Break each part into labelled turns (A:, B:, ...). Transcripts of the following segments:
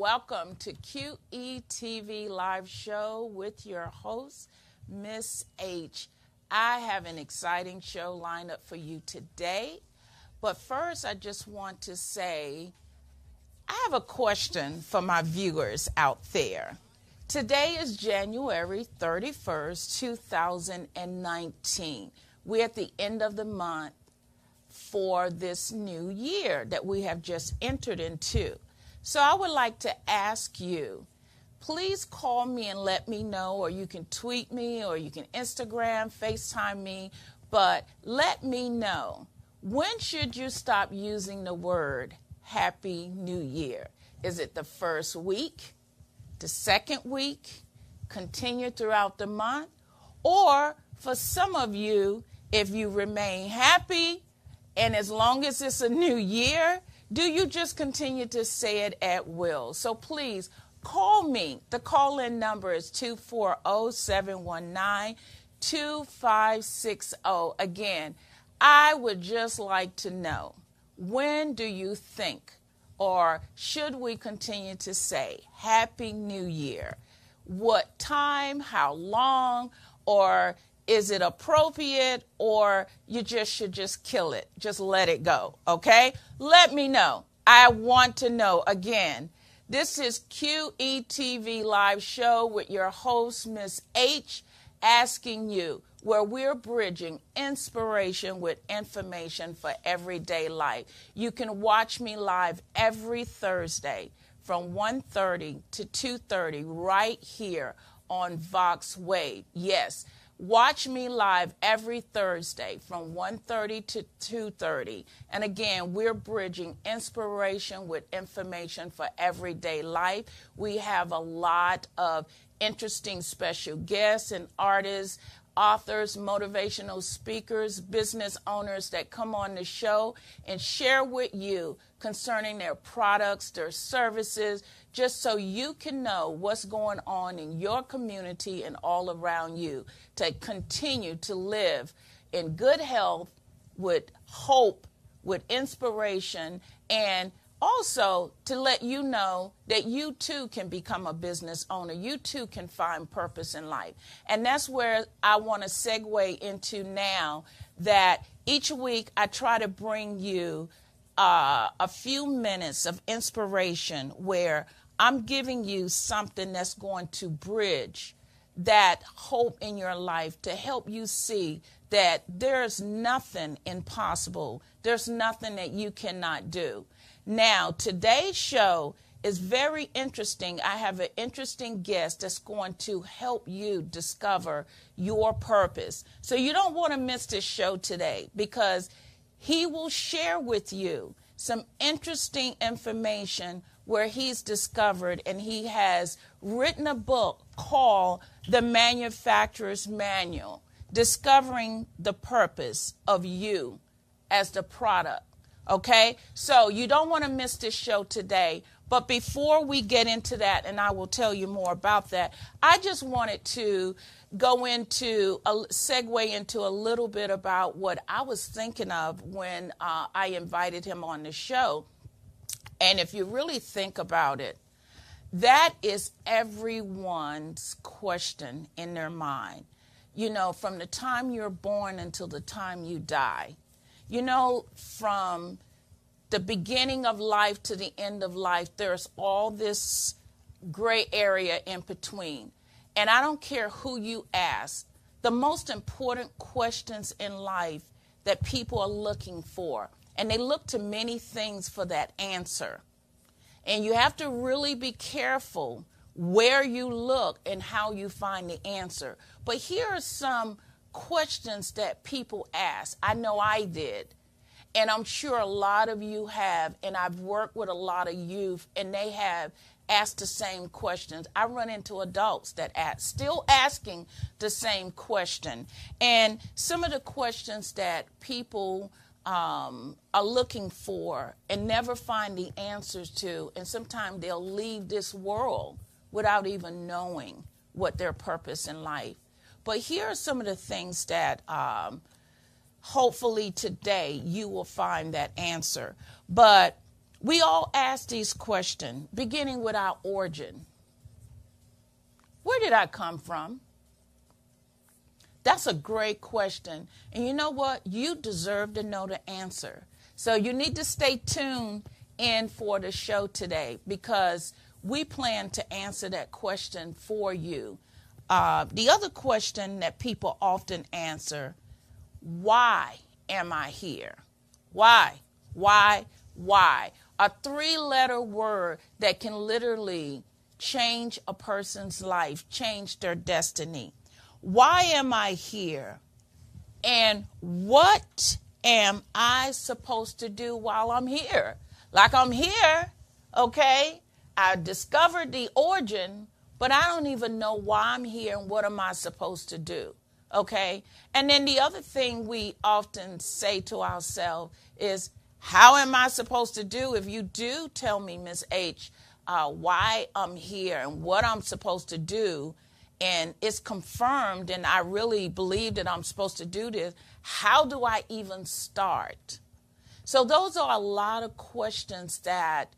A: welcome to QETV Live Show with your host, Miss H. I have an exciting show lined up for you today. But first, I just want to say, I have a question for my viewers out there. Today is January 31st, 2019. We're at the end of the month for this new year that we have just entered into. So I would like to ask you, please call me and let me know, or you can tweet me, or you can Instagram, FaceTime me, but let me know, when should you stop using the word Happy New Year? Is it the first week, the second week, continue throughout the month? Or for some of you, if you remain happy, and as long as it's a new year, do you just continue to say it at will? So please call me. The call-in number is 240-719-2560. Again, I would just like to know, when do you think, or should we continue to say Happy New Year? What time, how long, or is it appropriate, or you just should just kill it? Just let it go, okay? Let me know. I want to know. Again, this is QETV Live Show with your host, Miss H, asking you, where we're bridging inspiration with information for everyday life. You can watch me live every Thursday from 1:30 to 2:30 right here on Vox Wave. Yes. Watch me live every Thursday from 1:30 to 2:30. And again, we're bridging inspiration with information for everyday life. We have a lot of interesting special guests and artists, authors, motivational speakers, business owners that come on the show and share with you concerning their products, their services, just so you can know what's going on in your community and all around you, to continue to live in good health, with hope, with inspiration, and also to let you know that you too can become a business owner. You too can find purpose in life. And that's where I want to segue into now, that each week I try to bring you a few minutes of inspiration where I'm giving you something that's going to bridge that hope in your life, to help you see that there's nothing impossible. There's nothing that you cannot do. Now, today's show is very interesting. I have an interesting guest that's going to help you discover your purpose. So you don't want to miss this show today, because he will share with you some interesting information where he's discovered, and he has written a book called The Manufacturer's Manual, Discovering the Purpose of You as the Product. Okay, so you don't want to miss this show today. But before we get into that, and I will tell you more about that, I just wanted to segue into a little bit about what I was thinking of when I invited him on the show. And if you really think about it, that is everyone's question in their mind. You know, from the time you're born until the time you die. You know, from the beginning of life to the end of life, there's all this gray area in between. And I don't care who you ask, the most important questions in life that people are looking for, and they look to many things for that answer. And you have to really be careful where you look and how you find the answer. But here are some questions that people ask. I know I did, and I'm sure a lot of you have, and I've worked with a lot of youth, and they have asked the same questions. I run into adults that still asking the same question. And some of the questions that people are looking for and never find the answers to, and sometimes they'll leave this world without even knowing what their purpose in life. But here are some of the things that hopefully today you will find that answer. But We all ask these questions, beginning with our origin. Where did I come from? That's a great question. And you know what? You deserve to know the answer. So you need to stay tuned in for the show today, because we plan to answer that question for you. The other question that people often answer, why am I here? Why? A 3-letter word that can literally change a person's life, change their destiny. Why am I here? And what am I supposed to do while I'm here? Like, I'm here, okay? I discovered the origin, but I don't even know why I'm here and what am I supposed to do, okay? And then the other thing we often say to ourselves is, how am I supposed to do? If you do tell me, Miss H, why I'm here and what I'm supposed to do, and it's confirmed and I really believe that I'm supposed to do this, how do I even start? So those are a lot of questions that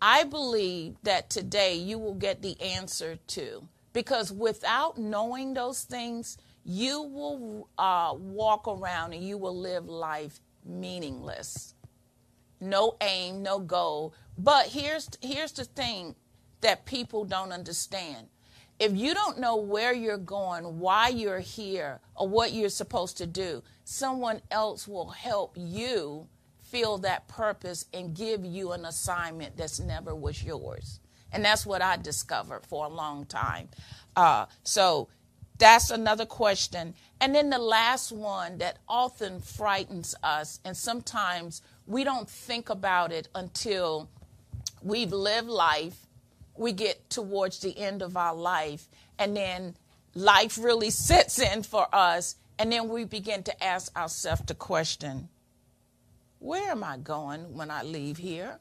A: I believe that today you will get the answer to, because without knowing those things, you will walk around and you will live life meaningless. No aim, no goal. But here's the thing that people don't understand. If you don't know where you're going, why you're here, or what you're supposed to do, someone else will help you feel that purpose and give you an assignment that's never was yours. And that's what I discovered for a long time. So that's another question. And then the last one that often frightens us, and sometimes we don't think about it until we've lived life, we get towards the end of our life, and then life really sets in for us, and then we begin to ask ourselves the question, where am I going when I leave here?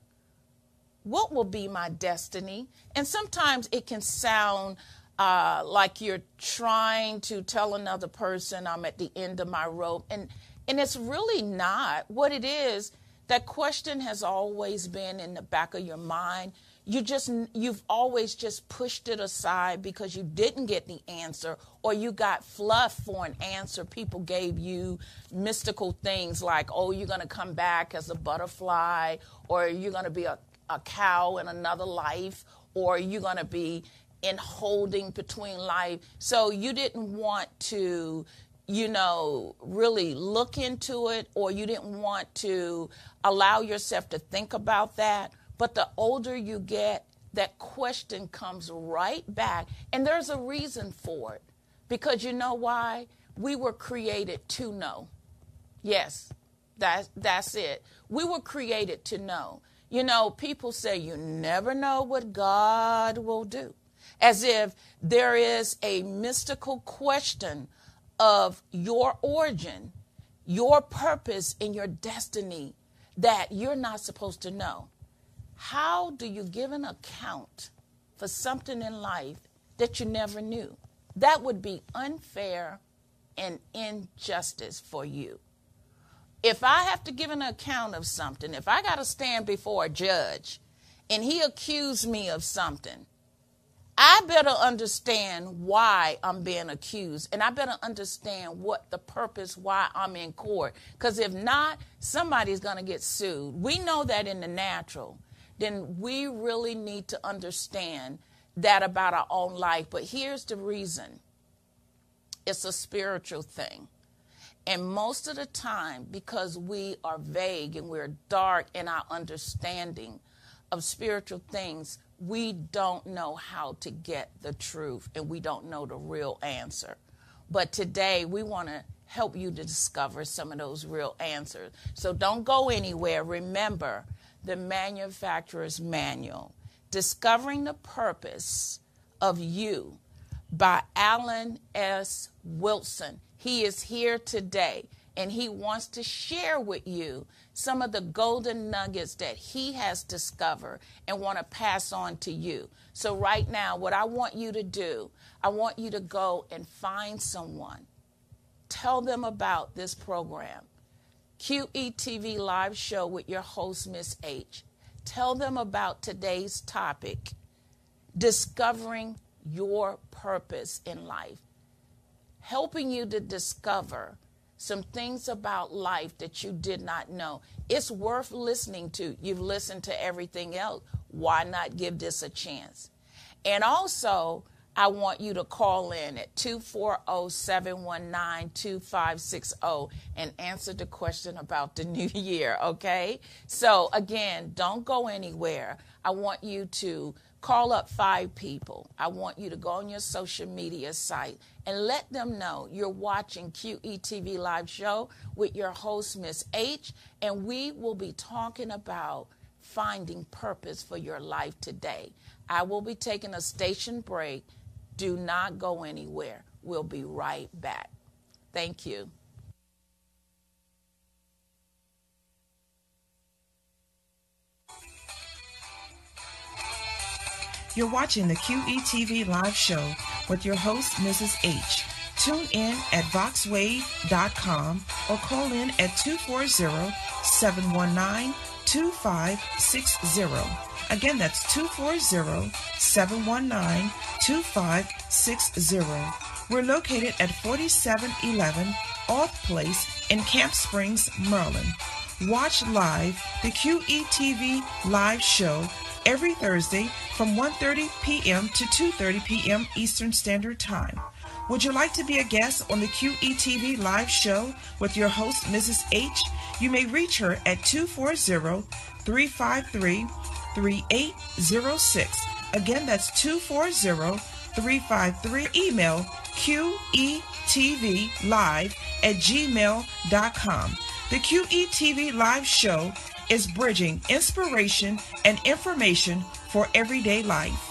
A: What will be my destiny? And sometimes it can sound like you're trying to tell another person, I'm at the end of my rope. And it's really not. What it is, that question has always been in the back of your mind. You've always just pushed it aside because you didn't get the answer, or you got fluff for an answer. People gave you mystical things like, oh, you're going to come back as a butterfly, or you're going to be a cow in another life, or you're going to be in holding between life. So you didn't want to, really look into it, or you didn't want to allow yourself to think about that. But the older you get, that question comes right back. And there's a reason for it. Because you know why? We were created to know. Yes, that's it. We were created to know. People say you never know what God will do. As if there is a mystical question of your origin, your purpose, and your destiny that you're not supposed to know. How do you give an account for something in life that you never knew? That would be unfair and injustice for you. If I have to give an account of something, if I got to stand before a judge and he accused me of something, I better understand why I'm being accused, and I better understand what the purpose, why I'm in court. Because if not, somebody's going to get sued. We know that in the natural. Then we really need to understand that about our own life. But here's the reason. It's a spiritual thing. And most of the time, because we are vague and we're dark in our understanding of spiritual things, we don't know how to get the truth, and we don't know the real answer. But today, we want to help you to discover some of those real answers. So don't go anywhere. Remember, the Manufacturer's Manual, Discovering the Purpose of You by Alan S. Wilson. He is here today, and he wants to share with you some of the golden nuggets that he has discovered and want to pass on to you. So right now, what I want you to do, I want you to go and find someone. Tell them about this program. QETV Live Show with your host, Miss H. Tell them about today's topic, discovering your purpose in life, helping you to discover some things about life that you did not know. It's worth listening to. You've listened to everything else. Why not give this a chance? And also, I want you to call in at 240-719-2560 and answer the question about the new year, okay? So, again, don't go anywhere. I want you to call up 5 people. I want you to go on your social media site and let them know you're watching QETV Live Show with your host, Miss H, and we will be talking about finding purpose for your life today. I will be taking a station break. Do not go anywhere. We'll be right back. Thank you.
B: You're watching the QETV Live Show with your host, Mrs. H. Tune in at voxwave.com or call in at 240-719-2560. Again, that's 240-719-2560. We're located at 4711 Off Place in Camp Springs, Maryland. Watch live the QETV Live Show every Thursday from 1:30 p.m. to 2:30 p.m. Eastern Standard Time. Would you like to be a guest on the QETV Live Show with your host, Mrs. H? You may reach her at 240-353-3806. Again, that's 240-353. Email QETVLive@gmail.com. The QETV Live Show is bridging inspiration and information for everyday life.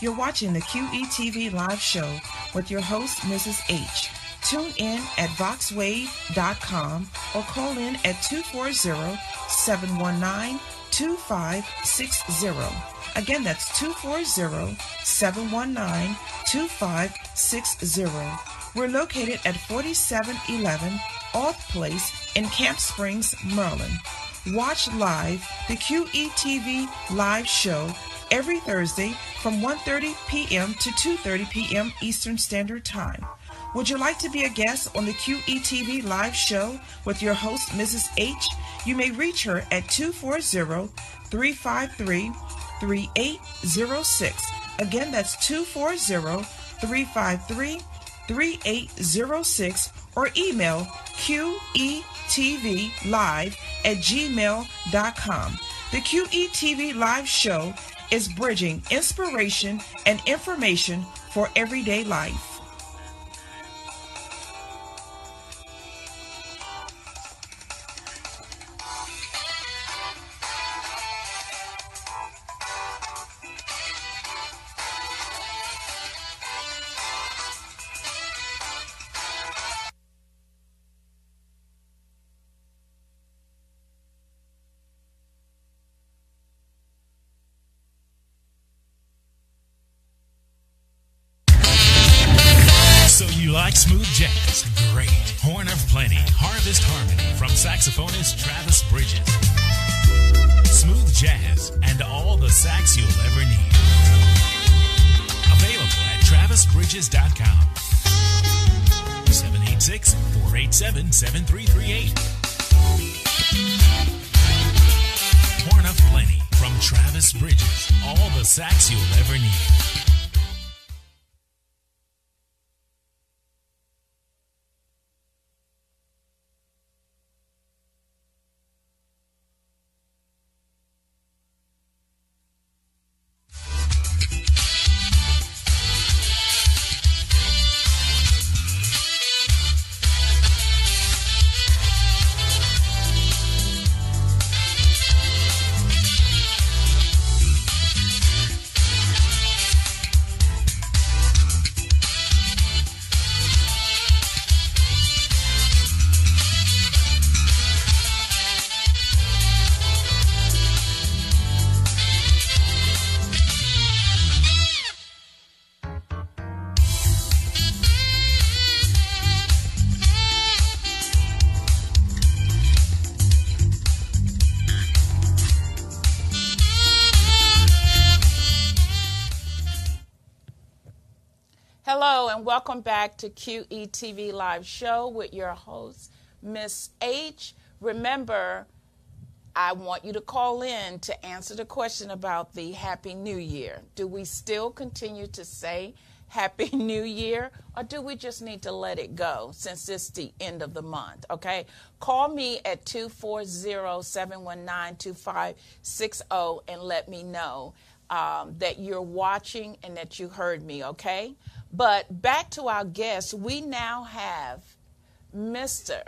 B: You're watching the QETV Live Show with your host, Mrs. H. Tune in at voxwave.com or call in at 240-719-2560. Again, that's 240-719-2560. We're located at 4711 Off Place in Camp Springs, Maryland. Watch live the QETV Live Show every Thursday from 1:30 p.m. to 2:30 p.m. Eastern Standard Time. Would you like to be a guest on the QETV Live Show with your host, Mrs. H? You may reach her at 240-353-3806. Again, that's 240-353-3806 or email QETVLive@gmail.com. The QETV Live Show is bridging inspiration and information for everyday life.
C: Like smooth jazz? Great. Horn of Plenty, Harvest Harmony from saxophonist Travis Bridges. Smooth jazz and all the sax you'll ever need. Available at travisbridges.com. 786-487-7338. Horn of Plenty from Travis Bridges. All the sax you'll ever need.
A: and welcome back to QETV Live Show with your host, Miss H. Remember, I want you to call in to answer the question about the Happy New Year. Do we still continue to say Happy New Year, or do we just need to let it go since it's the end of the month, okay? Call me at 240-719-2560 and let me know that you're watching and that you heard me, okay? But back to our guests, we now have Mr.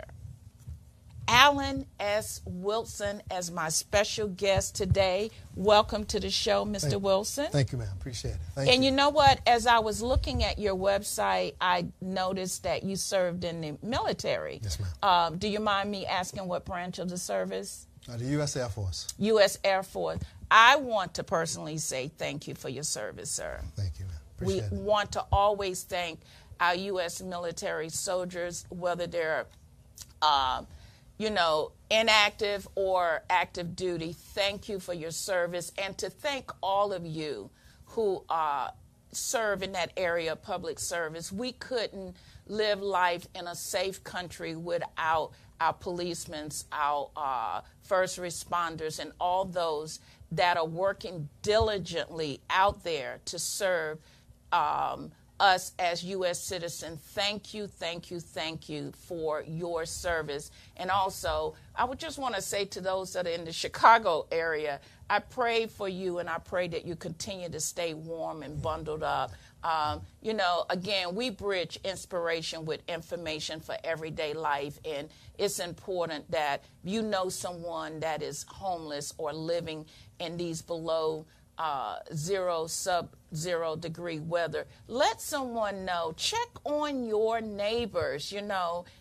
A: Alan S. Wilson as my special guest today. Welcome to the show, Mr. Wilson.
D: Thank you, ma'am. Appreciate it. Thank
A: you. You know what? As I was looking at your website, I noticed that you served in the military.
D: Yes, ma'am.
A: Do you mind me asking what branch of the service?
D: The U.S. Air Force.
A: U.S. Air Force. I want to personally say thank you for your service, sir.
D: Thank you, ma'am. Appreciate it.
A: We want to always thank our U.S. military soldiers, whether they're inactive or active duty. Thank you for your service, and to thank all of you who serve in that area of public service. We couldn't live life in a safe country without our policemen, our first responders, and all those that are working diligently out there to serve us as U.S. citizens. Thank you, thank you, thank you for your service. And also, I would just want to say to those that are in the Chicago area, I pray for you, and I pray that you continue to stay warm and bundled up. Again, we bridge inspiration with information for everyday life, and it's important that you know someone that is homeless or living in these below sub-zero degree weather. Let someone know. Check on your neighbors,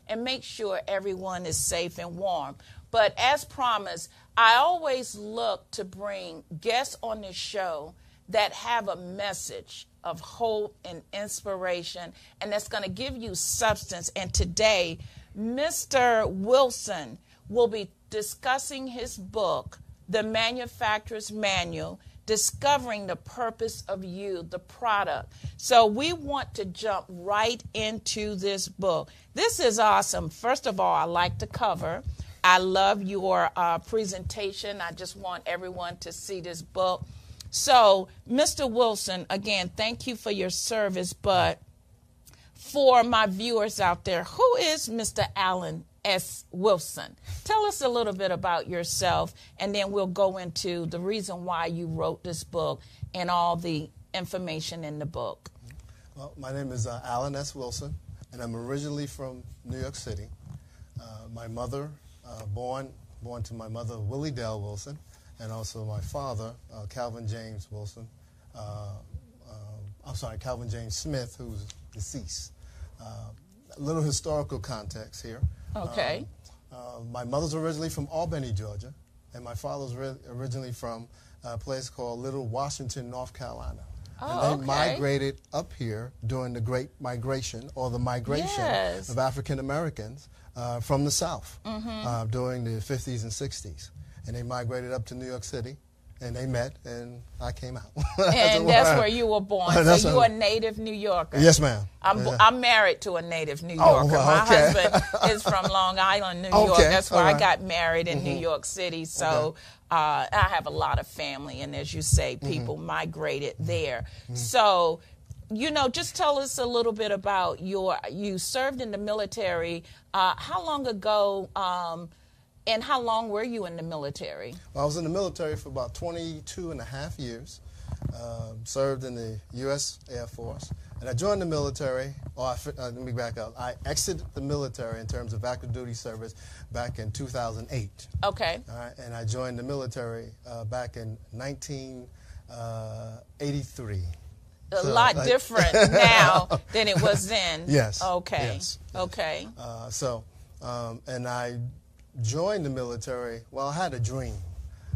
A: and make sure everyone is safe and warm. But as promised, I always look to bring guests on this show that have a message of hope and inspiration, and that's going to give you substance. And today, Mr. Wilson will be discussing his book, The Manufacturer's Manual, Discovering the Purpose of You, the product. So we want to jump right into this book. This is awesome. First of all, I like the cover. I love your presentation. I just want everyone to see this book. So, Mr. Wilson, again, thank you for your service. But for my viewers out there, who is Mr. Alan S. Wilson? Tell us a little bit about yourself, and then we'll go into the reason why you wrote this book and all the information in the book.
D: Well, my name is Alan S. Wilson, and I'm originally from New York City. My mother, born to my mother, Willie Dell Wilson, and also my father, Calvin James Wilson. Calvin James Smith, who's deceased. A little historical context here.
A: Okay.
D: My mother's originally from Albany, Georgia, and my father's originally from a place called Little Washington, North Carolina.
A: Oh,
D: and they migrated up here during the Great Migration, or the migration of African Americans from the South during the 50s and 60s. And they migrated up to New York City, and they met, and I came out.
A: And that's where you were born. So you're a native New Yorker.
D: Yes, ma'am.
A: I'm married to a native New Yorker. My husband is from Long Island, New York. That's where I got married in New York City. So I have a lot of family, and as you say, people migrated there. So, just tell us a little bit about you served in the military. How long ago? And how long were you in the military?
D: Well, I was in the military for about 22 and a half years. Served in the U.S. Air Force. And I joined the military. Let me back up. I exited the military in terms of active duty service back in 2008.
A: Okay.
D: All right, and I joined the military back in 1983.
A: A lot different now than it was then.
D: Yes.
A: Okay.
D: Yes.
A: Okay.
D: And I joined the military. Well, I had a dream,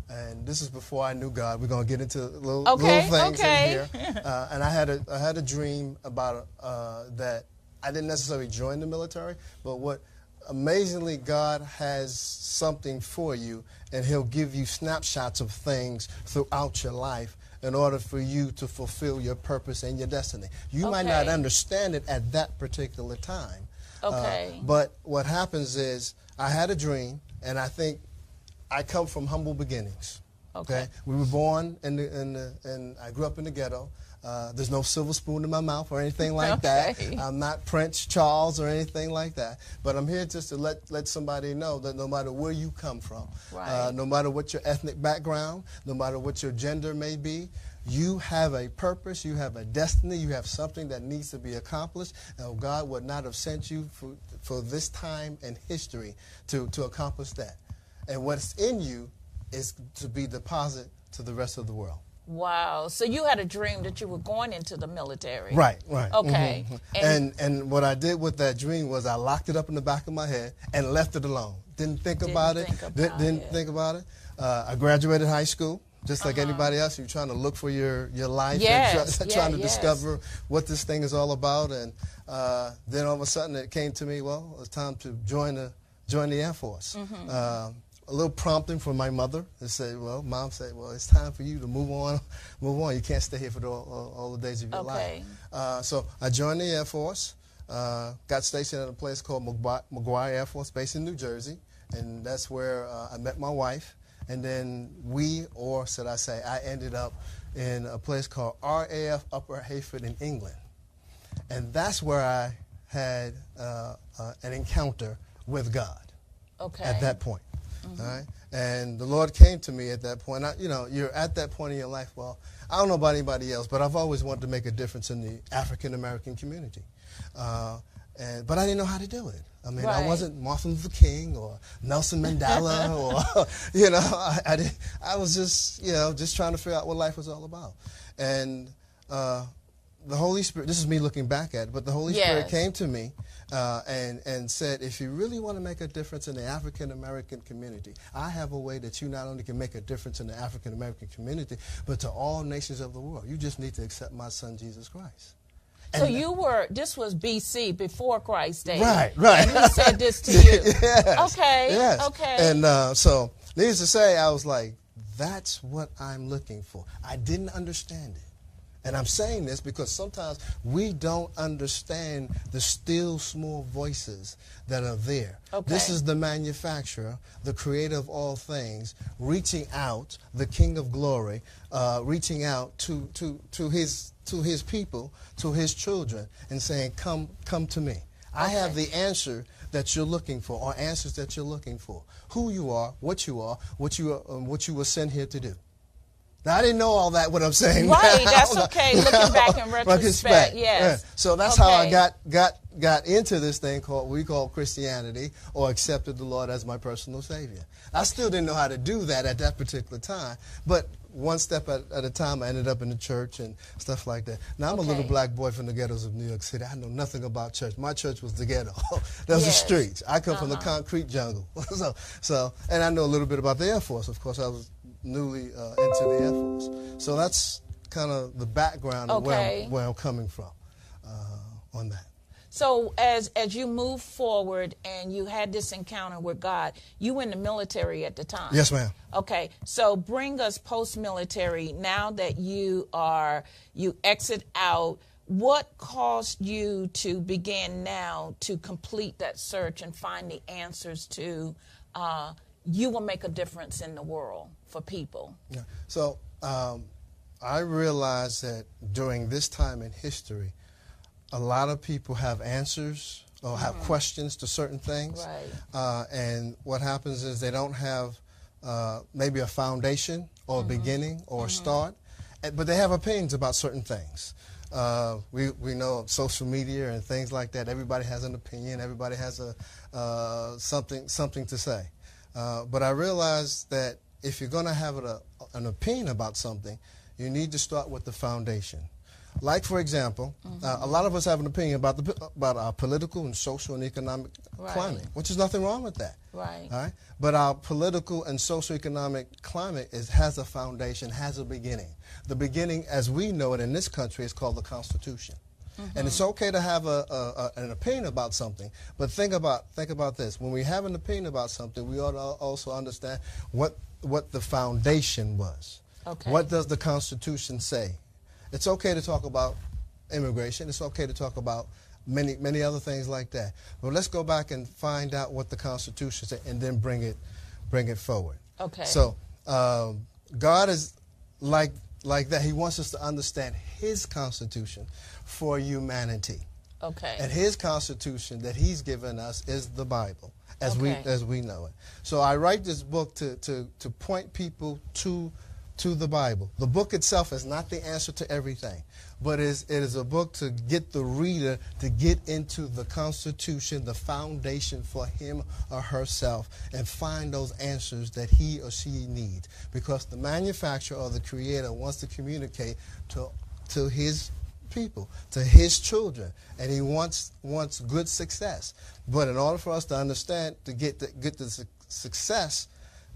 D: and this is before I knew God. We're going to get into little things in here. And I had a dream about that I didn't necessarily join the military, but what amazingly God has something for you, and He'll give you snapshots of things throughout your life in order for you to fulfill your purpose and your destiny. You might not understand it at that particular time. But what happens is I had a dream, and I think I come from humble beginnings. Okay. We were born and I grew up in the ghetto. There's no silver spoon in my mouth or anything like that. I'm not Prince Charles or anything like that. But I'm here just to let somebody know that no matter where you come from, no matter what your ethnic background, no matter what your gender may be, you have a purpose, you have a destiny, you have something that needs to be accomplished. And God would not have sent you for this time in history to accomplish that. And what's in you is to be deposited to the rest of the world.
A: Wow. So you had a dream that you were going into the military.
D: Right.
A: Okay.
D: And what I did with that dream was I locked it up in the back of my head and left it alone. Didn't think about it. I graduated high school. Just like anybody else, you're trying to look for your life and trying to discover what this thing is all about. And then all of a sudden it came to me, well, it's time to join the Air Force. A little prompting from my mother. Mom said, well, it's time for you to move on. You can't stay here for all the days of your life. So I joined the Air Force, got stationed at a place called McGuire Air Force Base in New Jersey, and that's where I met my wife. And then I ended up in a place called RAF Upper Heyford in England. And that's where I had an encounter with God at that point. All right? And the Lord came to me at that point. You're at that point in your life, well, I don't know about anybody else, but I've always wanted to make a difference in the African-American community. But I didn't know how to do it. I mean, I wasn't Martin Luther King or Nelson Mandela or, I was just trying to figure out what life was all about. And the Holy Spirit, this is me looking back at it, but the Holy Spirit came to me and said, if you really want to make a difference in the African-American community, I have a way that you not only can make a difference in the African-American community, but to all nations of the world. You just need to accept my son, Jesus Christ.
A: So this was BC, before Christ's day.
D: Right.
A: And he said this to you.
D: Yes.
A: Okay.
D: And so, needless to say, I was like, that's what I'm looking for. I didn't understand it. And I'm saying this because sometimes we don't understand the still small voices that are there. This is the manufacturer, the creator of all things, reaching out, the King of Glory, reaching out to his people, to his children, and saying, come to me. I have the answer that you're looking for, or answers that you're looking for. Who you are, what you were sent here to do. Now, I didn't know all that, what I'm saying.
A: Right, that's okay, looking back in retrospect, yes.
D: So that's how I got into this thing we call Christianity, or accepted the Lord as my personal Savior. I still didn't know how to do that at that particular time, but one step at a time, I ended up in the church and stuff like that. Now, I'm a little black boy from the ghettos of New York City. I know nothing about church. My church was the ghetto. That was the streets. I come from the concrete jungle. And I know a little bit about the Air Force. Of course, I was newly into the Air Force. So that's kind of the background of where I'm coming from on that.
A: So as you move forward and you had this encounter with God, you were in the military at the time.
D: Yes, ma'am.
A: Okay, so bring us post-military. Now that you exit out, what caused you to begin now to complete that search and find the answers to you will make a difference in the world for people?
D: Yeah. So I realized that during this time in history, a lot of people have answers or have questions to certain things.
A: Right.
D: And what happens is they don't have maybe a foundation or a beginning or a start, but they have opinions about certain things. We know social media and things like that. Everybody has an opinion. Everybody has something to say. But I realized that if you're going to have an opinion about something, you need to start with the foundation. Like, for example, a lot of us have an opinion about our political and social and economic climate, which is nothing wrong with that.
A: Right.
D: All right? But our political and socioeconomic climate has a foundation, has a beginning. The beginning, as we know it in this country, is called the Constitution. And it's okay to have an opinion about something, but think about this. When we have an opinion about something, we ought to also understand what the foundation was.
A: Okay.
D: What does the Constitution say? It's okay to talk about immigration. It's okay to talk about many other things like that. But let's go back and find out what the Constitution says and then bring it forward.
A: Okay.
D: So God is like that. He wants us to understand His Constitution for humanity.
A: Okay.
D: And His Constitution that He's given us is the Bible, as we know it. So I write this book to point people to the Bible. The book itself is not the answer to everything, but it is a book to get the reader to get into the Constitution, the foundation for him or herself, and find those answers that he or she needs. Because the manufacturer or the creator wants to communicate to his people, to his children, and he wants good success. But in order for us to understand, to get the success,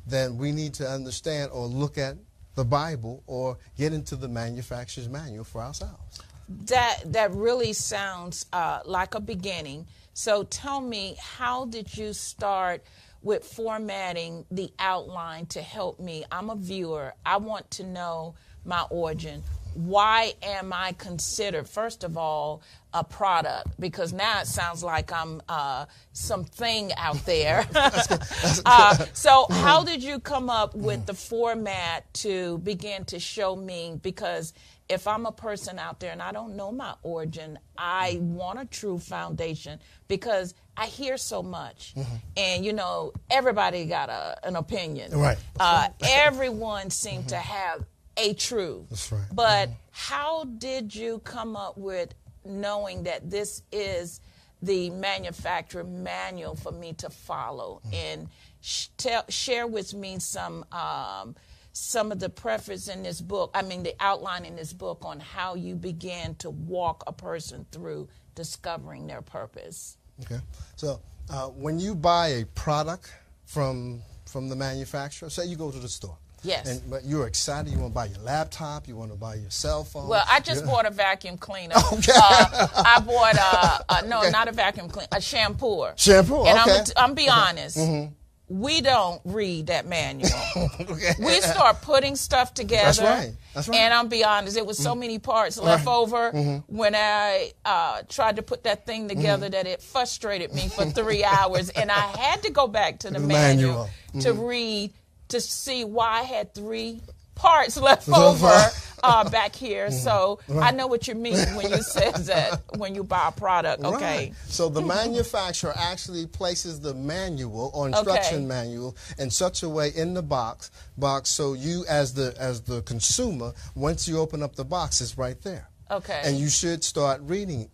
D: then we need to understand or look at the Bible or get into the manufacturer's manual for ourselves.
A: That really sounds like a beginning. So tell me, how did you start with formatting the outline to help me? I'm a viewer. I want to know my origin. Why am I considered, first of all, a product? Because now it sounds like I'm something out there. So how did you come up with the format to begin to show me? Because if I'm a person out there and I don't know my origin, I want a true foundation, because I hear so much. And, you know, everybody got an opinion.
D: Right.
A: Everyone seemed to have a truth.
D: That's right.
A: But how did you come up with knowing that this is the manufacturer manual for me to follow? And share with me some of the preface in this book, the outline in this book on how you began to walk a person through discovering their purpose.
D: Okay. So when you buy a product from the manufacturer, say you go to the store.
A: Yes.
D: But you're excited. You want to buy your laptop. You want to buy your cell phone.
A: Well, I just bought a vacuum cleaner.
D: Okay.
A: I bought not a vacuum cleaner, a shampoo.
D: Shampoo.
A: And
D: okay.
A: I'm be honest. We don't read that manual.
D: Okay.
A: We start putting stuff together.
D: That's right. That's right.
A: And I'll be honest, it was so many parts left over when I tried to put that thing together that it frustrated me for 3 hours. And I had to go back to the manual to read, to see why I had 3 parts left over back here. So I know what you mean when you say that when you buy a product. Okay.
D: Right. So the manufacturer actually places the manual or instruction manual in such a way in the box so you as the consumer, once you open up the box, it's right there.
A: Okay.
D: And you should start reading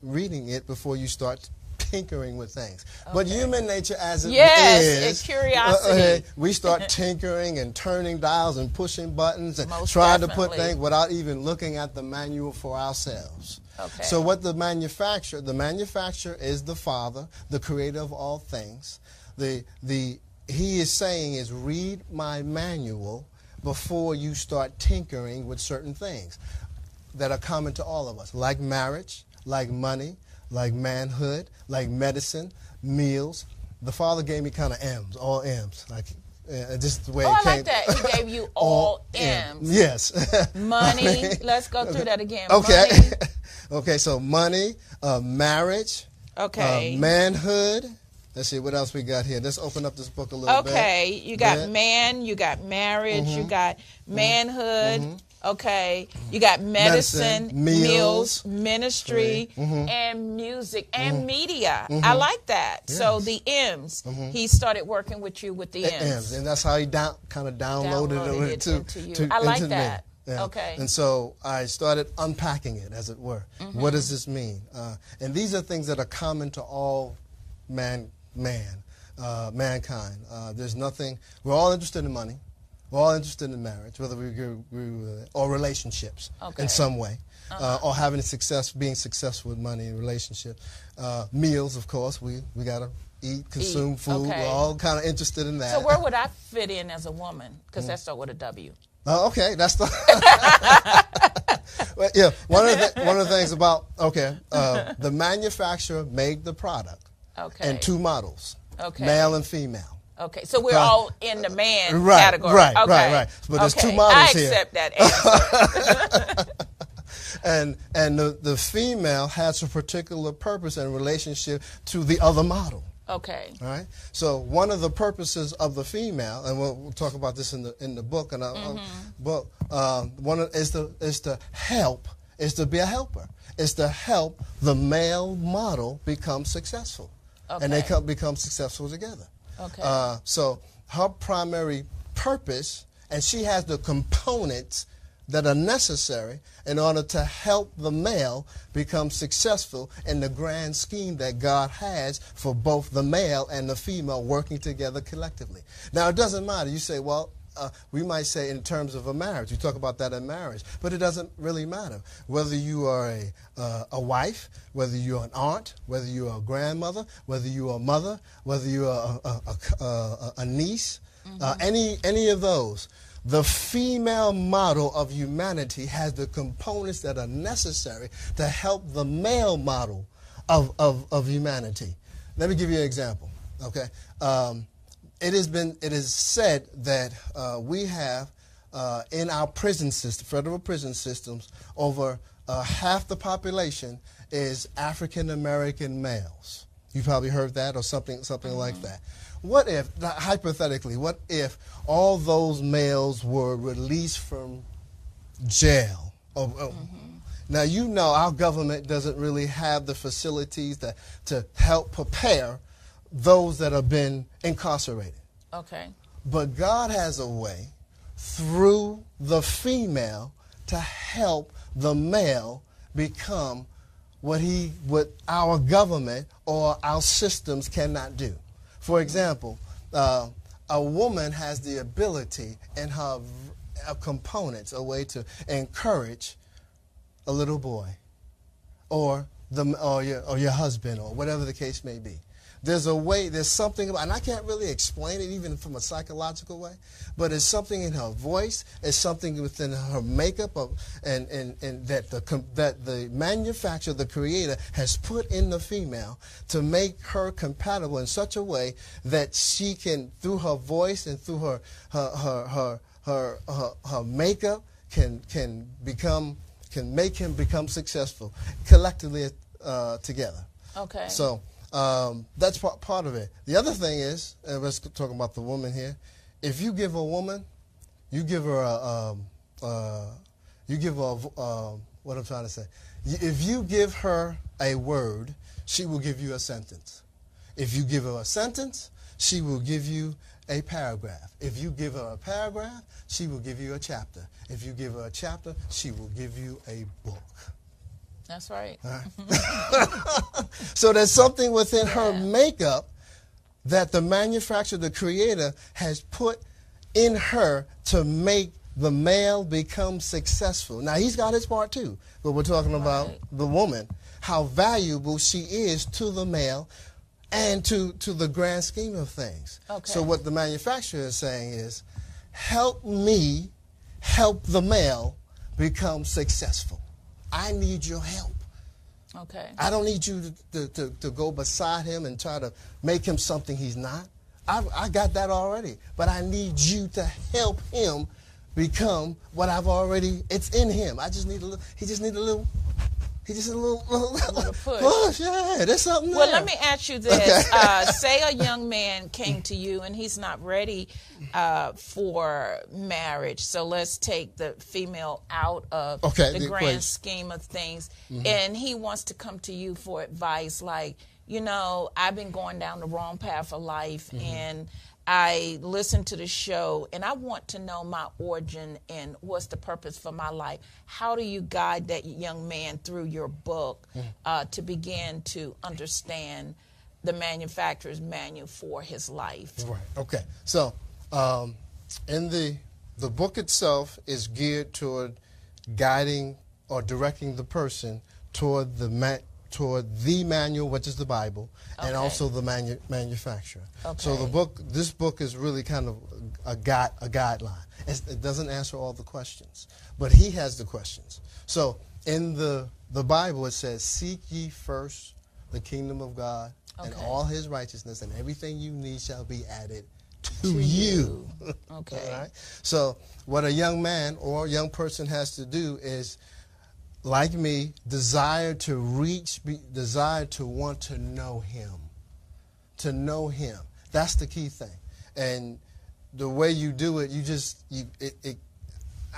D: it before you start tinkering with things. But human nature as it is,
A: it's curiosity.
D: We start tinkering and turning dials and pushing buttons and
A: Most
D: trying
A: definitely.
D: to put things without even looking at the manual for ourselves.
A: Okay.
D: So what the manufacturer is the Father, the creator of all things. He is saying is read my manual before you start tinkering with certain things that are common to all of us, like marriage, like money, like manhood, like medicine, meals. The Father gave me kind of M's, all M's, like just the way it came.
A: I like that. He gave you all M's.
D: Yes.
A: Money. Let's go through that again.
D: Okay.
A: Money.
D: Okay. So money, marriage.
A: Okay.
D: Manhood. Let's see what else we got here. Let's open up this book a little bit.
A: Okay. You got man. You got marriage. You got manhood. Okay, you got medicine, meals, ministry, and music, and media. I like that. Yes. So the M's, he started working with you with the M's.
D: And that's how he kind of downloaded it
A: into you. I like that.
D: Yeah.
A: Okay.
D: And so I started unpacking it, as it were. What does this mean? And these are things that are common to all mankind. There's nothing, we're all interested in money. We're all interested in marriage, whether we agree with it, or relationships in some way, or having being successful with money and relationships. Meals, of course, we got to eat, consume food.
A: Okay.
D: We're all kind of interested in that.
A: So where would I fit in as a woman? Because that starts with a W.
D: Okay, that's the... Well, yeah, one of the things about, the manufacturer made the product in 2 models, male and female.
A: Okay, so we're all in the man
D: right,
A: category.
D: Right,
A: okay.
D: right. But there's two models here.
A: I accept that answer.
D: and the female has a particular purpose and relationship to the other model.
A: Okay.
D: All right. So one of the purposes of the female, and we'll talk about this in the book, and is to help, is to be a helper, is to help the male model become successful, and they become successful together.
A: Okay.
D: So her primary purpose, and she has the components that are necessary in order to help the male become successful in the grand scheme that God has for both the male and the female working together collectively. Now, it doesn't matter. You say, well, we might say in terms of a marriage. We talk about that in marriage. But it doesn't really matter. Whether you are a wife, whether you're an aunt, whether you're a grandmother, whether you're a mother, whether you're a niece, any of those. The female model of humanity has the components that are necessary to help the male model of humanity. Let me give you an example. Okay, it is said that we have in our prison system, federal prison systems, over half the population is African American males. You probably heard that or something like that. What if, hypothetically, what if all those males were released from jail? Now, you know our government doesn't really have the facilities to help prepare those that have been incarcerated.
A: Okay.
D: But God has a way through the female to help the male become what our government or our systems cannot do. For example, a woman has the ability in her components, a way to encourage a little boy or your husband or whatever the case may be. There's a way, there's something about, and I can't really explain it even from a psychological way, but it's something in her voice, it's something within her makeup, and that the manufacturer, the creator, has put in the female to make her compatible in such a way that she can, through her voice and through her makeup, can make him become successful collectively together.
A: Okay.
D: So. That's part of it. The other thing is, and let's talk about the woman here. If you give a woman, you give her what I'm trying to say. If you give her a word, she will give you a sentence. If you give her a sentence, she will give you a paragraph. If you give her a paragraph, she will give you a chapter. If you give her a chapter, she will give you a book.
A: That's right.
D: So there's something within her makeup that the manufacturer, the creator, has put in her to make the male become successful. Now, he's got his part too, but we're talking about the woman, how valuable she is to the male and to the grand scheme of things.
A: Okay.
D: So what the manufacturer is saying is, help me help the male become successful. I need your help.
A: Okay.
D: I don't need you to go beside him and try to make him something he's not. I got that already. But I need you to help him become what I've already, it's in him. He just needs a little push. Yeah, there's something there.
A: Well, let me ask you this. Okay. Say a young man came to you and he's not ready for marriage. So let's take the female out of the grand scheme of things. And he wants to come to you for advice like, you know, I've been going down the wrong path of life and I listened to the show and I want to know my origin and what's the purpose for my life. How do you guide that young man through your book to begin to understand the manufacturer's manual for his life?
D: Right. Okay. So in the book itself is geared toward guiding or directing the person toward the manual, which is the Bible, and also the manufacturer. Okay. So this book is really kind of a guideline. It doesn't answer all the questions, but he has the questions. So in the Bible it says, "Seek ye first the kingdom of God and all his righteousness, and everything you need shall be added to you.
A: Okay.
D: All right? So what a young man or young person has to do is, like me, desire to want to know him. To know him. That's the key thing. And the way you do it,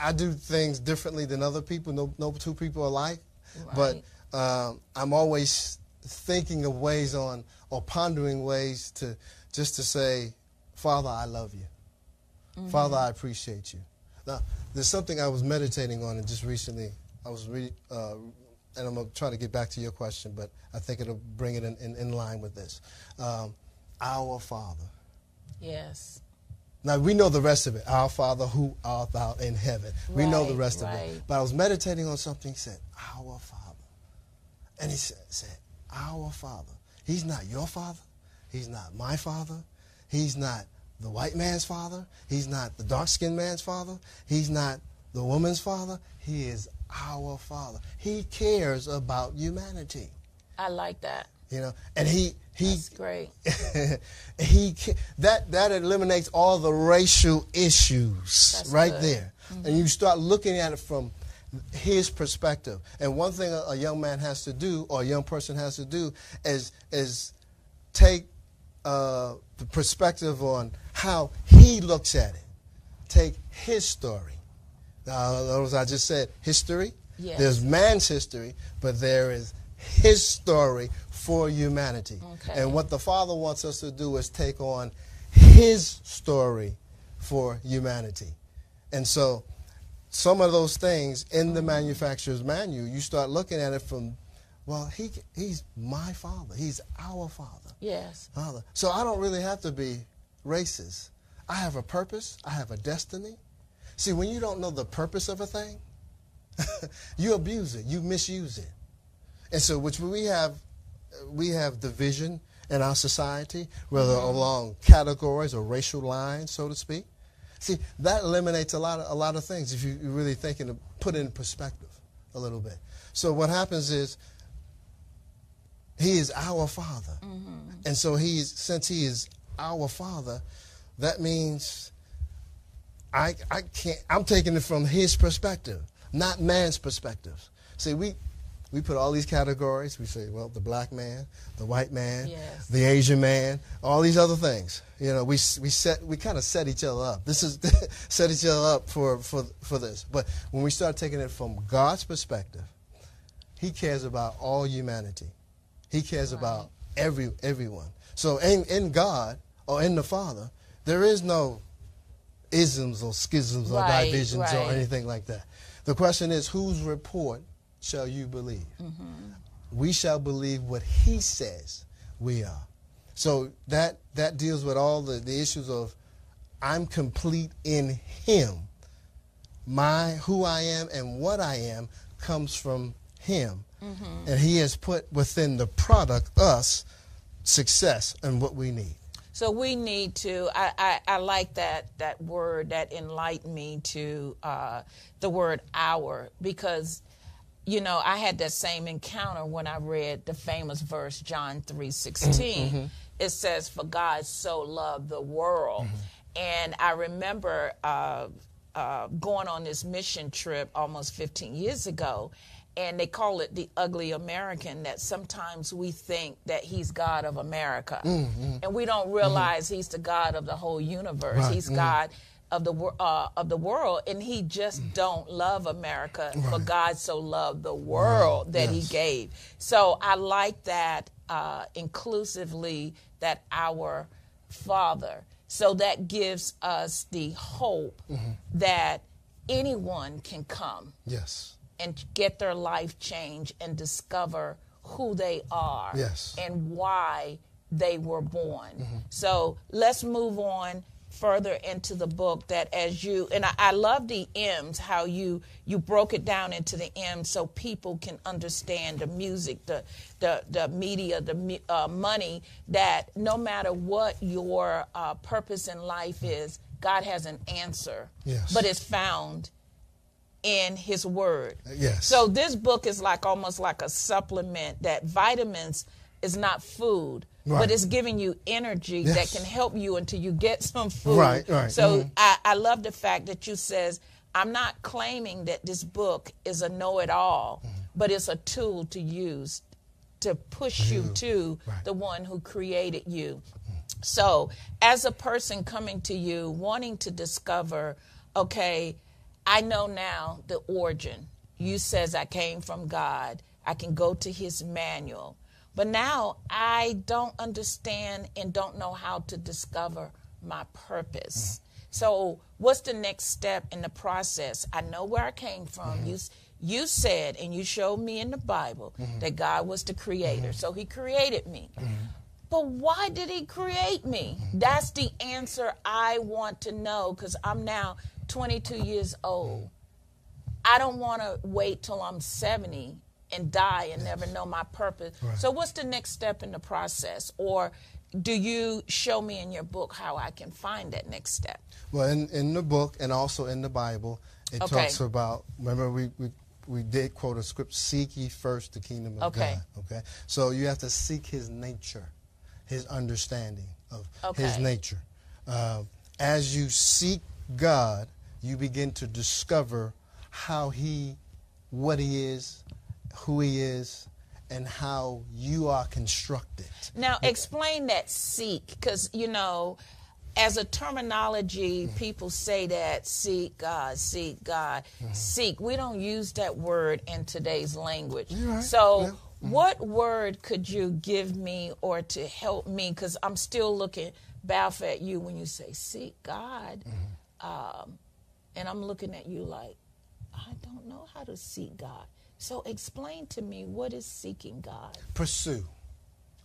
D: I do things differently than other people. No two people are alike. Right. But I'm always thinking of ways or pondering ways to say, Father, I love you. Mm-hmm. Father, I appreciate you. Now, there's something I was meditating on, and just recently I was reading, and I'm going to try to get back to your question, but I think it'll bring it in line with this. Our Father.
A: Yes.
D: Now, we know the rest of it. Our Father, who art thou in heaven. We know the rest of it. But I was meditating on something. He said, our Father. And he said, our Father. He's not your father. He's not my father. He's not the white man's father. He's not the dark-skinned man's father. He's not the woman's father. He is our Father. He cares about humanity.
A: I like that.
D: You know, and
A: That's great.
D: that eliminates all the racial issues. That's right good. There. Mm-hmm. And you start looking at it from his perspective. And one thing a young man has to do, or a young person has to do, is take the perspective on how he looks at it. Take his story. As I just said, history. Yes. There's man's history, but there is his story for humanity. Okay. And what the Father wants us to do is take on his story for humanity. And so some of those things in the manufacturer's manual, you start looking at it from, well, he's my Father. He's our Father.
A: Yes.
D: Father. So I don't really have to be racist. I have a purpose. I have a destiny. See, when you don't know the purpose of a thing, you abuse it. You misuse it. And so which we have division in our society, whether along categories or racial lines, so to speak. See, that eliminates a lot of things if you're really thinking to put it in perspective a little bit. So what happens is he is our Father. Mm-hmm. And so since he is our Father, that means I'm taking it from his perspective, not man's perspective. See, we put all these categories. We say, well, the black man, the white man, yes, the Asian man, all these other things. You know, we kind of set each other up. This is set each other up for this. But when we start taking it from God's perspective, he cares about all humanity. He cares about everyone. So in God or in the Father, there is no isms or schisms or divisions or anything like that. The question is, whose report shall you believe? Mm-hmm. We shall believe what he says we are. So that deals with all the issues of I'm complete in him. Who I am and what I am comes from him. Mm-hmm. And he has put within the product us success and what we need.
A: So we need to, I like that word that enlightened me to the word our, because, you know, I had that same encounter when I read the famous verse, John 3:16. Mm-hmm. It says, for God so loved the world. Mm-hmm. And I remember going on this mission trip almost 15 years ago, and they call it the ugly American, that sometimes we think that he's God of America. Mm-hmm. And we don't realize he's the God of the whole universe. Right. He's God of the world, and he just don't love America. Right. For God so loved the world that he gave. So I like that inclusively, that our Father. So that gives us the hope that anyone can come.
D: Yes.
A: And get their life changed and discover who they are. Yes. And why they were born. Mm-hmm. So let's move on further into the book, that as you, and I love the M's, how you broke it down into the M's so people can understand the music, the media, the money, that no matter what your purpose in life is, God has an answer. Yes. But it's found in his word. Yes. So this book is like almost like a supplement, that vitamins is not food,
D: right.
A: but it's giving you energy
D: yes.
A: that can help you until you get some food.
D: Right, right.
A: So I love the fact that you says, I'm not claiming that this book is a know-it-all, but it's a tool to use to push you to
D: right.
A: the one who created you. So as a person coming to you, wanting to discover, okay, I know now the origin. You says I came from God. I can go to his manual. But now I don't understand and don't know how to discover my purpose. So what's the next step in the process? I know where I came from. You said, and you showed me in the Bible, that God was the creator. So he created me. But why did he create me? That's the answer I want to know, because I'm now 22 years old. I don't want to wait till I'm 70 and die and never know my purpose. Right. So what's the next step in the process? Or do you show me in your book how I can find that next step?
D: Well, in the book and also in the Bible, it talks about, remember we did quote a script, seek ye first the kingdom of God. Okay. So you have to seek his nature, his understanding of his nature. As you seek God, you begin to discover what he is, who he is, and how you are constructed.
A: Now, explain that seek, because, you know, as a terminology, people say that seek God, seek. We don't use that word in today's language.
D: Right.
A: So what word could you give me or to help me? Because I'm still looking baffled at you when you say seek God. And I'm looking at you like, I don't know how to seek God. So explain to me, what is seeking God?
D: Pursue.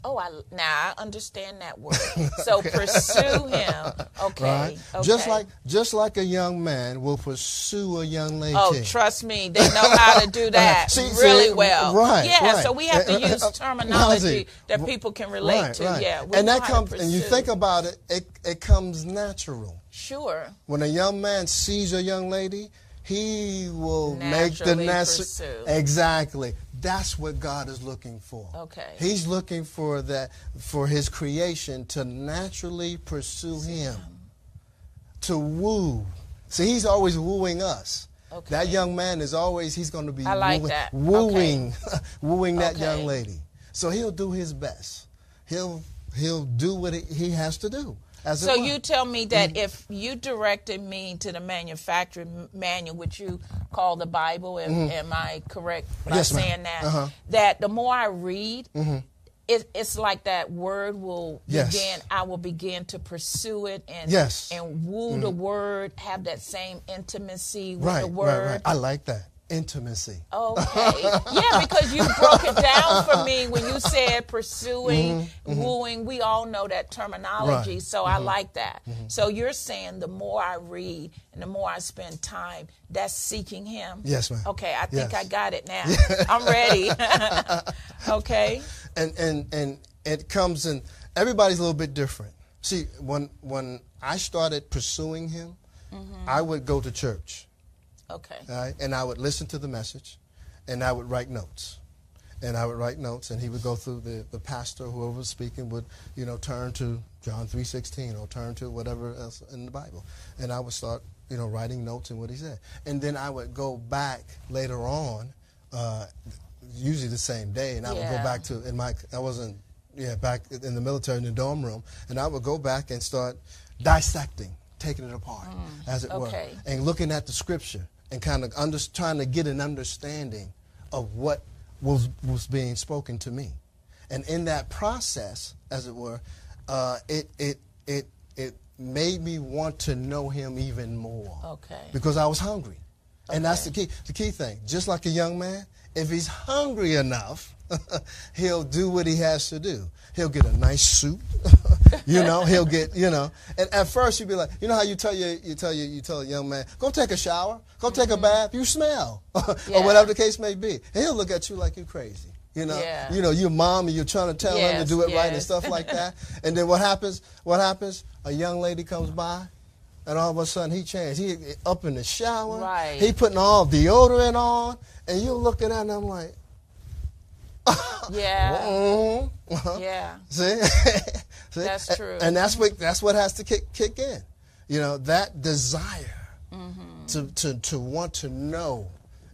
A: Oh, now I understand that word. So pursue him. Okay.
D: Right?
A: Okay.
D: Just like a young man will pursue a young lady.
A: Oh, trust me, they know how to do that really well.
D: Right.
A: Yeah.
D: Right.
A: So we have to use terminology that people can relate to.
D: Right.
A: Yeah.
D: And that comes, and you think about it, it comes natural.
A: Sure.
D: When a young man sees a young lady, he will
A: naturally
D: make the
A: pursue.
D: Exactly. That's what God is looking for.
A: Okay.
D: He's looking for that, for his creation to naturally pursue him, to woo. See, he's always wooing us. Okay. That young man is always, he's going to be wooing that young lady. So he'll do his best. He'll do what he has to do. So
A: you tell me that if you directed me to the manufacturing manual, which you call the Bible, am I correct by saying that? That the more I read, it's like that word will begin, I will begin to pursue it and woo the word, have that same intimacy with the word.
D: Right. I like that. Intimacy.
A: Okay. Yeah, because you broke it down for me when you said pursuing, wooing. We all know that terminology, so I like that. So you're saying the more I read and the more I spend time, that's seeking him?
D: Yes, ma'am.
A: Okay, I think I got it now. I'm ready. Okay.
D: And it comes in, everybody's a little bit different. See, when I started pursuing him, I would go to church.
A: Okay.
D: And I would listen to the message, and I would write notes. And he would go through, the pastor, whoever was speaking, would, turn to John 3:16 or turn to whatever else in the Bible. And I would start, writing notes in what he said. And then I would go back later on, usually the same day, and I would go back to, back in the military in the dorm room, and I would go back and start dissecting, taking it apart, as it were, and looking at the scripture and kind of trying to get an understanding of what was being spoken to me. And in that process, as it were, it made me want to know him even more. Okay. Because I was hungry. And that's the key thing. Just like a young man, if he's hungry enough, he'll do what he has to do. He'll get a nice suit, he'll get, and at first you'll be like, how you tell a young man, go take a shower, go take a bath, you smell, or whatever the case may be. And he'll look at you like you're crazy. Your mom, and you're trying to tell him to do it right and stuff like that. And then what happens? A young lady comes by, and all of a sudden he changed. He up in the shower. Right. He putting all deodorant on, and you're looking at him like,
A: Yeah. Yeah.
D: See? See?
A: That's true.
D: And that's what has to kick in. You know, that desire to want to know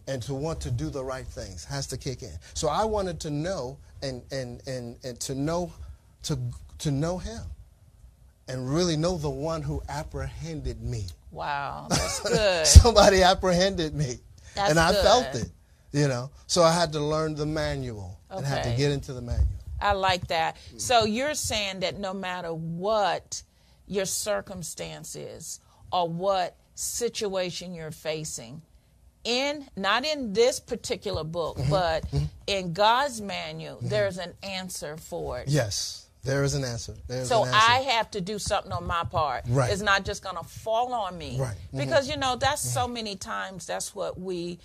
D: and to want to do the right things has to kick in. So I wanted to know and to know him and really know the one who apprehended me.
A: Wow, that's good.
D: Somebody apprehended me.
A: That's
D: and I
A: good.
D: felt it, you know. So I had to learn the manual and had to get into the manual.
A: I like that. So you're saying that no matter what your circumstance is or what situation you're facing, not in this particular book, but in God's manual, there's an answer for it.
D: Yes, there is an answer.
A: So I have to do something on my part.
D: Right.
A: It's not just going to fall on me.
D: Right.
A: Because, you know, that's so many times that's what we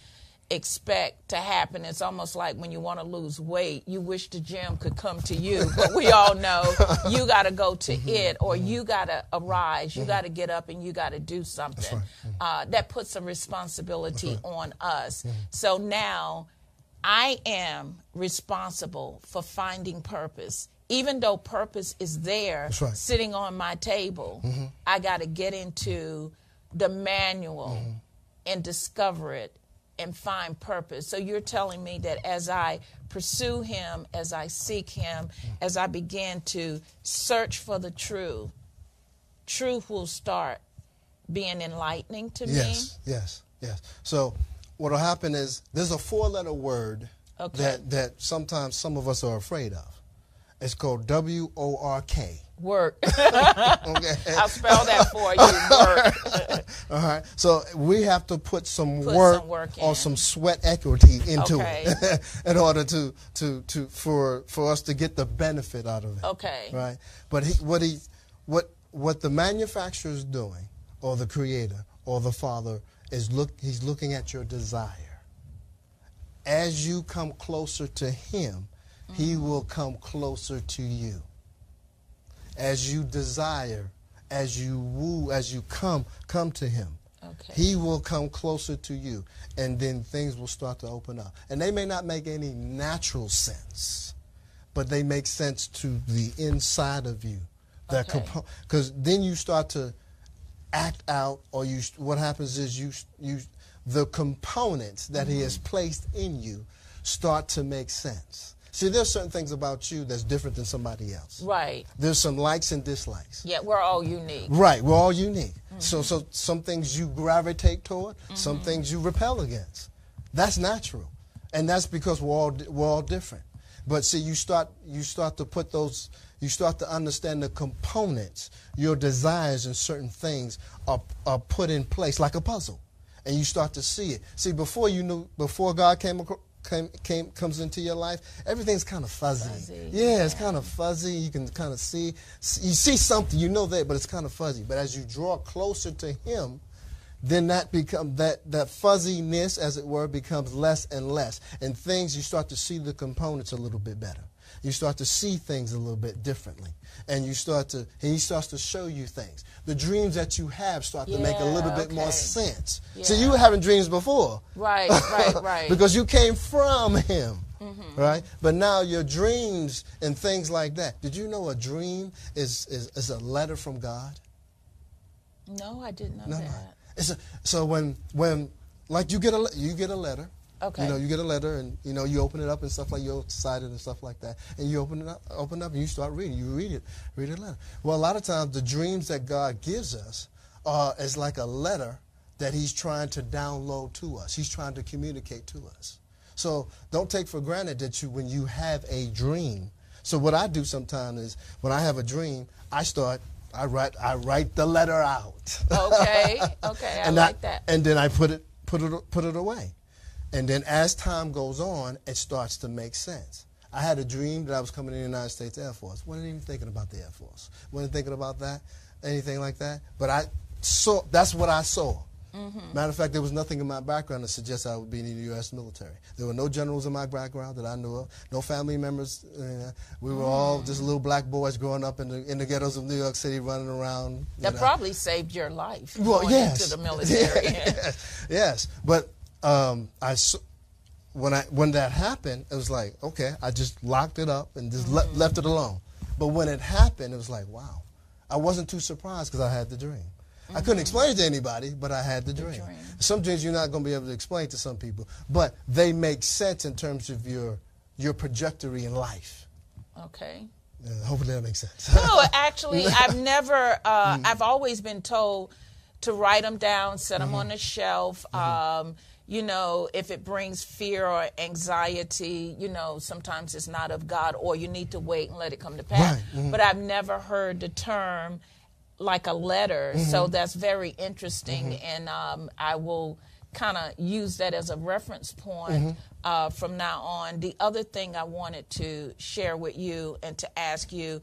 A: expect to happen. It's almost like when you want to lose weight, you wish the gym could come to you, but we all know you got to go to it, or you got to arise, you got to get up and you got to do something. Right. That puts a responsibility on us. So now I am responsible for finding purpose. Even though purpose is there sitting on my table, I got to get into the manual and discover it and find purpose. So you're telling me that as I pursue him, as I seek him, as I begin to search for the truth will start being enlightening to me?
D: Yes. So what will happen is there's a 4-letter word that sometimes some of us are afraid of. It's called W-O-R-K.
A: Work. Okay. I'll spell that for you. Work.
D: All right. So we have to put some work or some sweat equity into it in order for us to get the benefit out of it.
A: Okay.
D: Right. But what the manufacturer is doing, or the creator, or the Father is he's looking at your desire. As you come closer to him, he will come closer to you. As you desire, as you woo, as you come to him, he will come closer to you, and then things will start to open up. And they may not make any natural sense, but they make sense to the inside of you. Because then you start to act out, or what happens is the components that he has placed in you start to make sense. See, there's certain things about you that's different than somebody else.
A: Right.
D: There's some likes and dislikes.
A: Yeah, we're all unique.
D: Right, we're all unique. So some things you gravitate toward, some things you repel against. That's natural, and that's because we're all different. But see, you start to put those. You start to understand the components. Your desires and certain things are put in place like a puzzle, and you start to see it. See, before God comes into your life, everything's kind of fuzzy. Yeah, it's kind of fuzzy. You can kind of see. You see something, you know that, but it's kind of fuzzy. But as you draw closer to him, then that fuzziness, as it were, becomes less and less. And things, you start to see the components a little bit better. You start to see things a little bit differently. And he starts to show you things. The dreams that you have start to make a little bit more sense. Yeah. So you were having dreams before. Right. Because you came from him. Right? But now your dreams and things like that. Did you know a dream is a letter from God?
A: No, I didn't know that.
D: So when like you get a letter.
A: Okay.
D: You know, you get a letter, and you open it up and stuff, like you're excited and stuff like that, and you open up and you start reading. You read a letter. Well, a lot of times the dreams that God gives us is like a letter that he's trying to download to us. He's trying to communicate to us. So don't take for granted that when you have a dream. So what I do sometimes is when I have a dream, I write the letter out. Okay. I like that. And then I put it away. And then as time goes on, it starts to make sense. I had a dream that I was coming in the United States Air Force. Wasn't even thinking about the Air Force. Wasn't thinking about that, anything like that. But that's what I saw. Matter of fact, there was nothing in my background to suggest I would be in the U.S. military. There were no generals in my background that I knew of, no family members. We were all just little black boys growing up in the ghettos of New York City, running around.
A: That probably saved your life going into the military.
D: Yes. But when that happened, it was like, okay, I just locked it up and just left it alone. But when it happened, it was like, wow. I wasn't too surprised because I had the dream. I couldn't explain it to anybody, but I had the dream. Some dreams you're not going to be able to explain to some people, but they make sense in terms of your trajectory in life.
A: Okay.
D: Hopefully that makes sense.
A: No, actually, I've never, I've always been told to write them down, set them on the shelf. You know, if it brings fear or anxiety, you know, sometimes it's not of God, or you need to wait and let it come to pass. Right. But I've never heard the term like a letter, so that's very interesting, and I will kind of use that as a reference point from now on. The other thing I wanted to share with you and to ask you,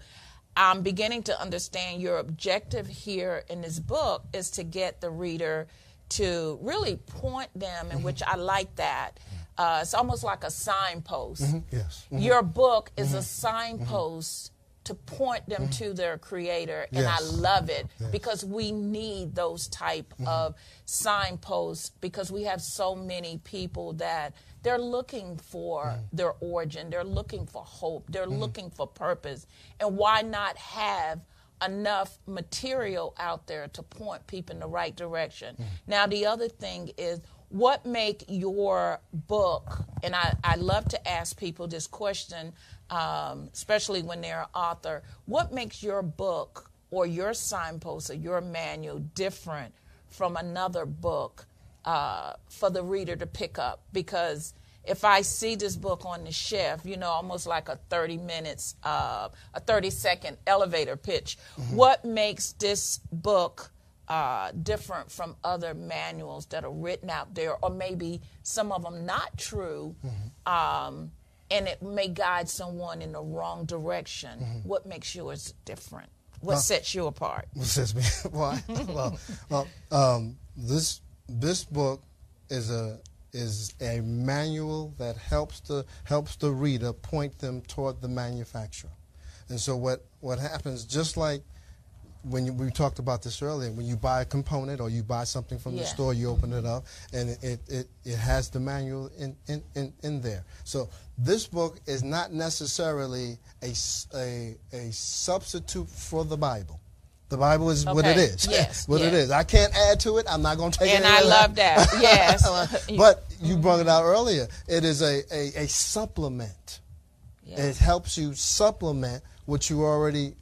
A: I'm beginning to understand your objective here in this book is to get the reader to really point them, in which I like that. It's almost like a signpost.
D: Yes.
A: Your book is a signpost to point them to their creator, and I love it because we need those type of signposts, because we have so many people that they're looking for their origin, they're looking for hope, they're looking for purpose, and why not have enough material out there to point people in the right direction. Now, the other thing is, what make your book, and I love to ask people this question, especially when they're an author, what makes your book or your signpost or your manual different from another book for the reader to pick up? Because if I see this book on the shelf, you know, almost like a 30-second elevator pitch, what makes this book different from other manuals that are written out there, or maybe some of them not true, and it may guide someone in the wrong direction? What makes yours different? What sets you apart?
D: What sets me apart? This book is a manual that helps the reader point them toward the manufacturer. And so what happens, just like when we talked about this earlier, when you buy a component or you buy something from the store, you open it up, and it has the manual in there. So this book is not necessarily a substitute for the Bible. The Bible is what it is.
A: Yes,
D: it is. I can't add to it. I'm not going to take it.
A: And I love that. Yes.
D: But you brought it out earlier. It is a supplement. Yes. It helps you supplement what you already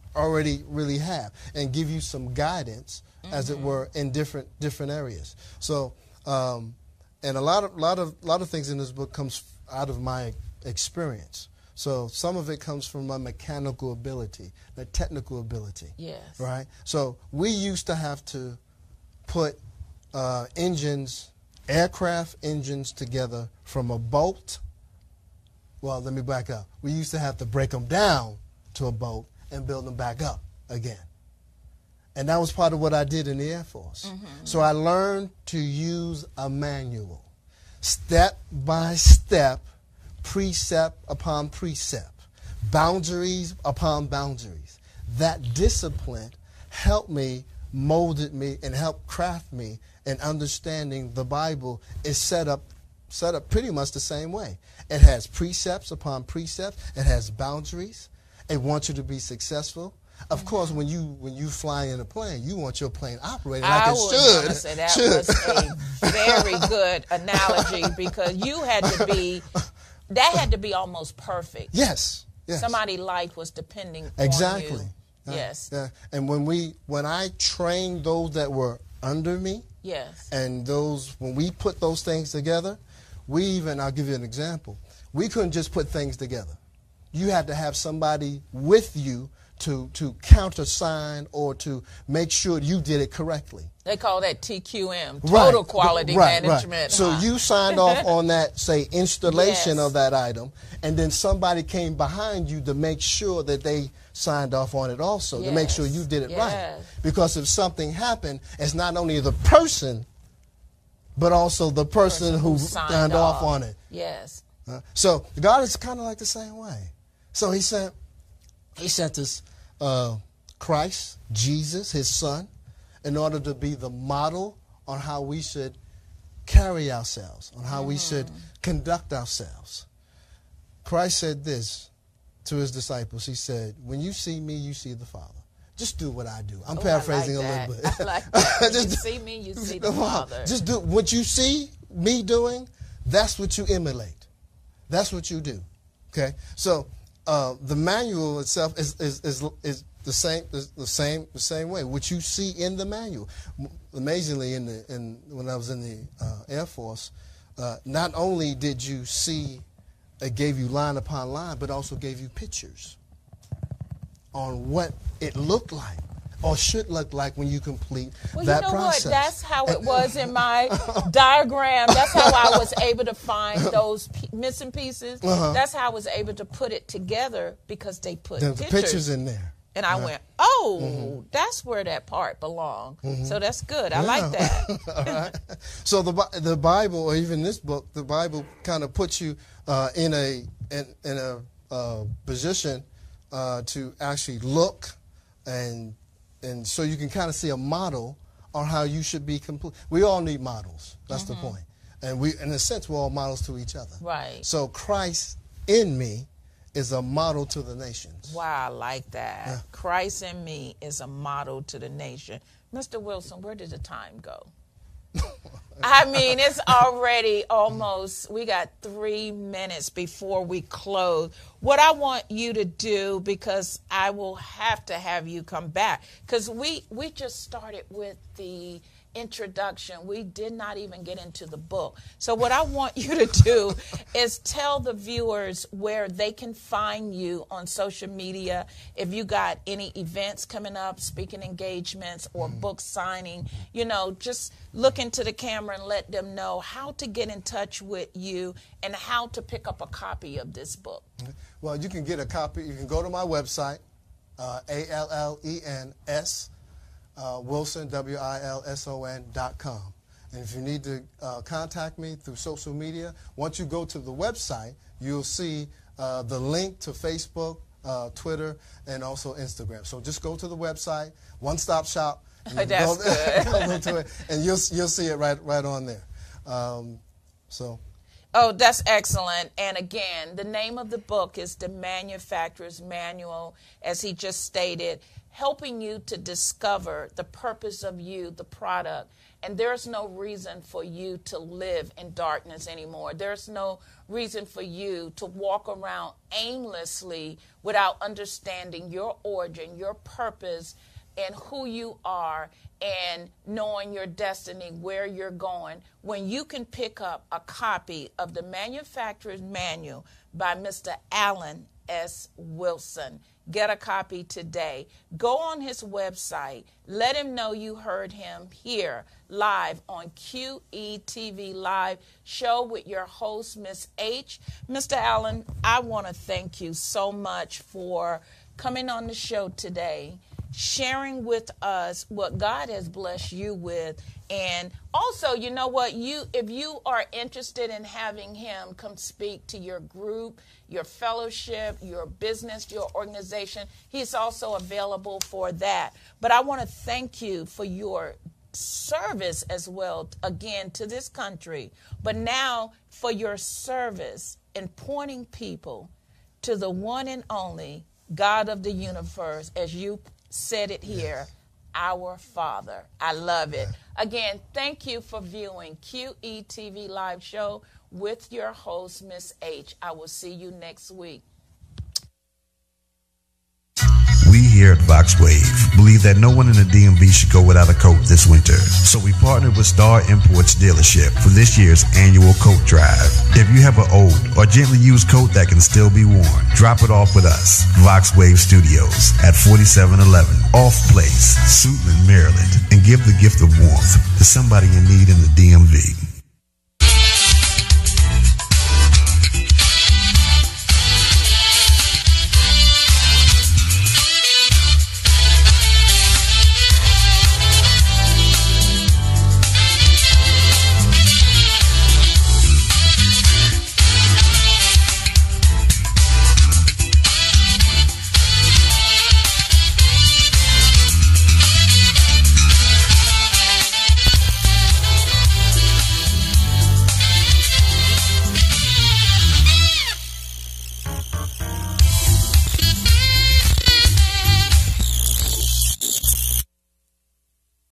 D: really have, and give you some guidance, as it were, in different areas. So, and a lot of things in this book comes out of my experience. So some of it comes from my mechanical ability, the technical ability.
A: Yes.
D: Right. So we used to have to put aircraft engines together from a bolt. Well, let me back up. We used to have to break them down to a bolt and build them back up again. And that was part of what I did in the Air Force. So I learned to use a manual, step by step, precept upon precept, boundaries upon boundaries. That discipline helped me, molded me, and helped craft me in understanding the Bible is set up pretty much the same way. It has precepts upon precepts. It has boundaries. It wants you to be successful. Of course, when you fly in a plane, you want your plane operating like it should.
A: I was say that was a very good analogy, because that had to be almost perfect.
D: Yes.
A: Somebody's life was depending on you. Yes.
D: And when I trained those that were under me, and when we put those things together, I'll give you an example. We couldn't just put things together. You had to have somebody with you to countersign or to make sure you did it correctly.
A: They call that TQM, Total Quality Management.
D: Right. So you signed off on that, say, installation of that item, and then somebody came behind you to make sure that they signed off on it also, to make sure you did it right. Because if something happened, it's not only the person, but also the person who signed off on it.
A: Yes.
D: So God is kind of like the same way. So he sent us Christ, Jesus, his son, in order to be the model on how we should carry ourselves, on how we should conduct ourselves. Christ said this to his disciples. He said, when you see me, you see the Father. Just do what I do. I'm paraphrasing a little bit.
A: I like that. When you see me, you see the Father.
D: Just do what you see me doing. That's what you emulate. That's what you do. Okay. So the manual itself is the same way. What you see in the manual. Amazingly, when I was in the Air Force, not only did you see, it gave you line upon line, but also gave you pictures on what it looked like or should look like when you complete that process. Well, you know what?
A: That's how it was in my diagram. That's how I was able to find those missing pieces. That's how I was able to put it together, because they put
D: pictures in there.
A: And I went, oh, that's where that part belonged. So that's good. I like that.
D: All right. So the Bible, or even this book, the Bible kind of puts you in a position to actually look, and so you can kind of see a model on how you should be complete. We all need models. That's the point. And we, in a sense, we're all models to each other.
A: Right.
D: So Christ in me is a model to the nations.
A: Wow, I like that.
D: Yeah.
A: Christ in me is a model to the nation. Mr. Wilson, where did the time go? I mean, it's already almost, we got 3 minutes before we close. What I want you to do, because I will have to have you come back, because we just started with the introduction. We did not even get into the book. So what I want you to do is tell the viewers where they can find you on social media. If you got any events coming up, speaking engagements, or book signing, you know, just look into the camera and let them know how to get in touch with you and how to pick up a copy of this book.
D: Well, you can get a copy. You can go to my website, ALLENS, Wilson, WILSON.com. And if you need to contact me through social media, once you go to the website, you'll see the link to Facebook, Twitter, and also Instagram. So just go to the website, one-stop shop.
A: That's good.
D: Go into it, and you'll see it right on there.
A: Oh, that's excellent. And again, the name of the book is The Manufacturer's Manual, as he just stated, helping you to discover the purpose of you, the product. And there's no reason for you to live in darkness anymore. There's no reason for you to walk around aimlessly without understanding your origin, your purpose, and who you are, and knowing your destiny, where you're going, when you can pick up a copy of The Manufacturer's Manual by Mr. Alan S. Wilson. Get a copy today. Go on his website. Let him know you heard him here live on QETV Live show with your host, Miss H. Mr. Allen, I want to thank you so much for coming on the show today, sharing with us what God has blessed you with. And also, you know what, if you are interested in having him come speak to your group, your fellowship, your business, your organization, he's also available for that. But I want to thank you for your service as well, again, to this country, but now for your service in pointing people to the one and only God of the universe, as you said it here, our Father. I love it. Again, thank you for viewing QETV Live Show with your host, Miss H. I will see you next week.
E: We here at VoxWave believe that no one in the DMV should go without a coat this winter. So we partnered with Star Imports dealership for this year's annual coat drive. If you have an old or gently used coat that can still be worn, drop it off with us. VoxWave Studios at 4711 Off Place, Suitland, Maryland, and give the gift of warmth to somebody in need in the DMV.